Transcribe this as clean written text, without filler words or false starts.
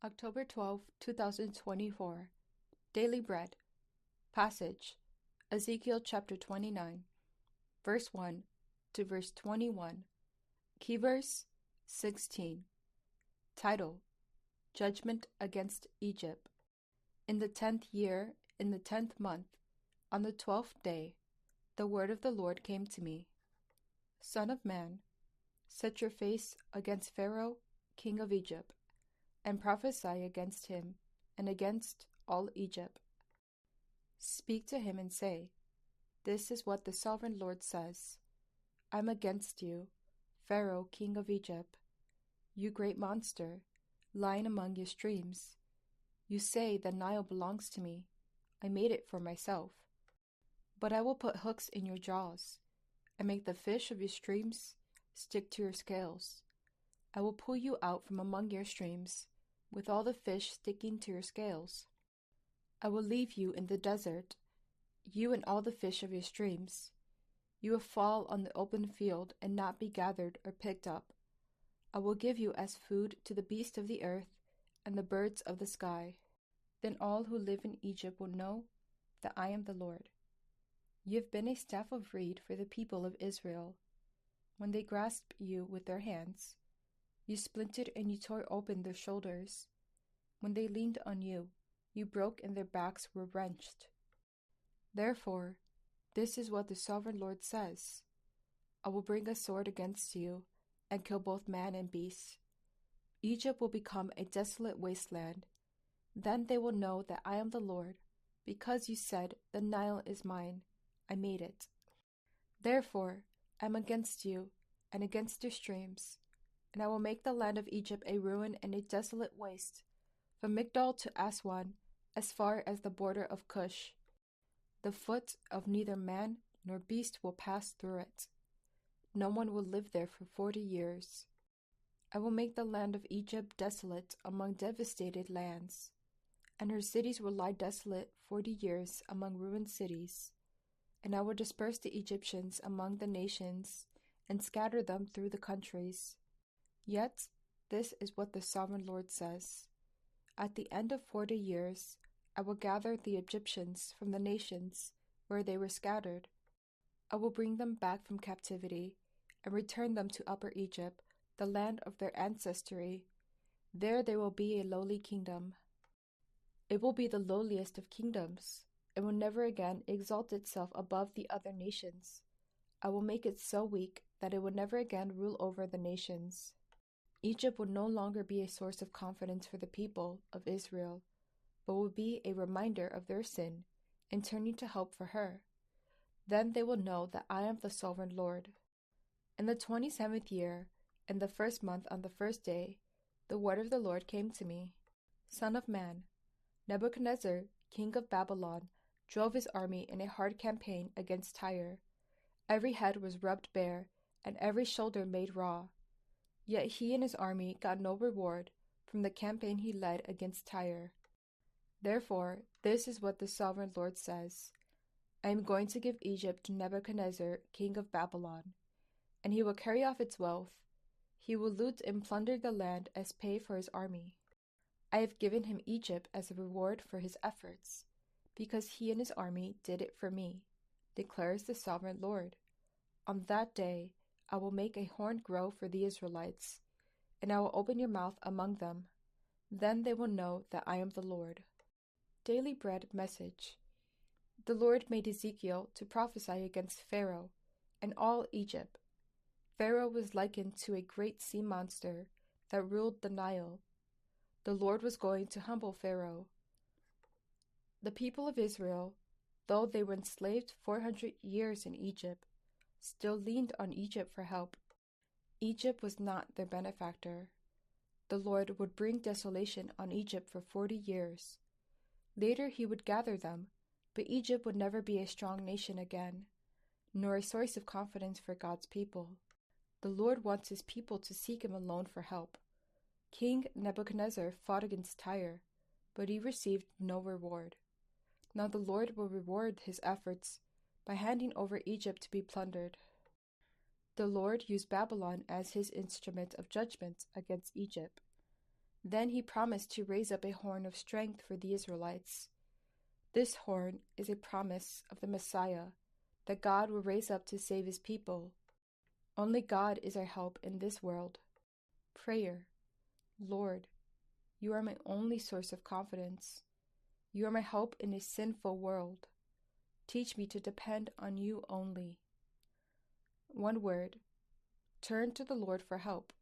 October 12, 2024. Daily Bread. Passage: Ezekiel chapter 29, verse 1 to verse 21. Key verse 16. Title: Judgment against Egypt. In the 10th year, in the 10th month, on the 12th day, the word of the Lord came to me. Son of man, set your face against Pharaoh, king of Egypt, and prophesy against him and against all Egypt. Speak to him and say, This is what the sovereign Lord says. I'm against you, Pharaoh, king of Egypt, you great monster, lying among your streams. You say the Nile belongs to me. I made it for myself. But I will put hooks in your jaws, and make the fish of your streams stick to your scales. I will pull you out from among your streams, with all the fish sticking to your scales. I will leave you in the desert, you and all the fish of your streams. You will fall on the open field and not be gathered or picked up. I will give you as food to the beasts of the earth and the birds of the sky. Then all who live in Egypt will know that I am the Lord. You have been a staff of reed for the people of Israel. When they grasped you with their hands, you splintered and you tore open their shoulders. When they leaned on you, you broke and their backs were wrenched. Therefore, this is what the sovereign Lord says. I will bring a sword against you and kill both man and beast. Egypt will become a desolate wasteland. Then they will know that I am the Lord, because you said, The Nile is mine. I made it. Therefore, I am against you and against your streams, and I will make the land of Egypt a ruin and a desolate waste, from Migdol to Aswan, as far as the border of Cush. The foot of neither man nor beast will pass through it. No one will live there for 40 years. I will make the land of Egypt desolate among devastated lands, and her cities will lie desolate 40 years among ruined cities. And I will disperse the Egyptians among the nations and scatter them through the countries. Yet this is what the sovereign Lord says. At the end of 40 years, I will gather the Egyptians from the nations where they were scattered. I will bring them back from captivity and return them to Upper Egypt, the land of their ancestry. There they will be a lowly kingdom. It will be the lowliest of kingdoms, and will never again exalt itself above the other nations. I will make it so weak that it will never again rule over the nations. Egypt will no longer be a source of confidence for the people of Israel, but will be a reminder of their sin and turning to hope for her. Then they will know that I am the sovereign Lord. In the 27th year, in the 1st month on the 1st day, the word of the Lord came to me. Son of man, Nebuchadnezzar, king of Babylon, drove his army in a hard campaign against Tyre. Every head was rubbed bare, and every shoulder made raw. Yet he and his army got no reward from the campaign he led against Tyre. Therefore, this is what the sovereign Lord says. I am going to give Egypt to Nebuchadnezzar, king of Babylon, and he will carry off its wealth. He will loot and plunder the land as pay for his army. I have given him Egypt as a reward for his efforts, because he and his army did it for me, declares the sovereign Lord. On that day I will make a horn grow for the Israelites, and I will open your mouth among them. Then they will know that I am the Lord. Daily Bread Message. The Lord made Ezekiel to prophesy against Pharaoh and all Egypt. Pharaoh was likened to a great sea monster that ruled the Nile. The Lord was going to humble Pharaoh. The people of Israel, though they were enslaved 400 years in Egypt, still leaned on Egypt for help. Egypt was not their benefactor. The Lord would bring desolation on Egypt for 40 years. Later he would gather them, but Egypt would never be a strong nation again, nor a source of confidence for God's people. The Lord wants his people to seek him alone for help. King Nebuchadnezzar fought against Tyre, but he received no reward. Now the Lord will reward his efforts by handing over Egypt to be plundered. The Lord used Babylon as his instrument of judgment against Egypt. Then he promised to raise up a horn of strength for the Israelites. This horn is a promise of the Messiah that God will raise up to save his people. Only God is our help in this world. Prayer. Lord, you are my only source of confidence. You are my help in a sinful world. Teach me to depend on you only. One word. Turn to the Lord for help.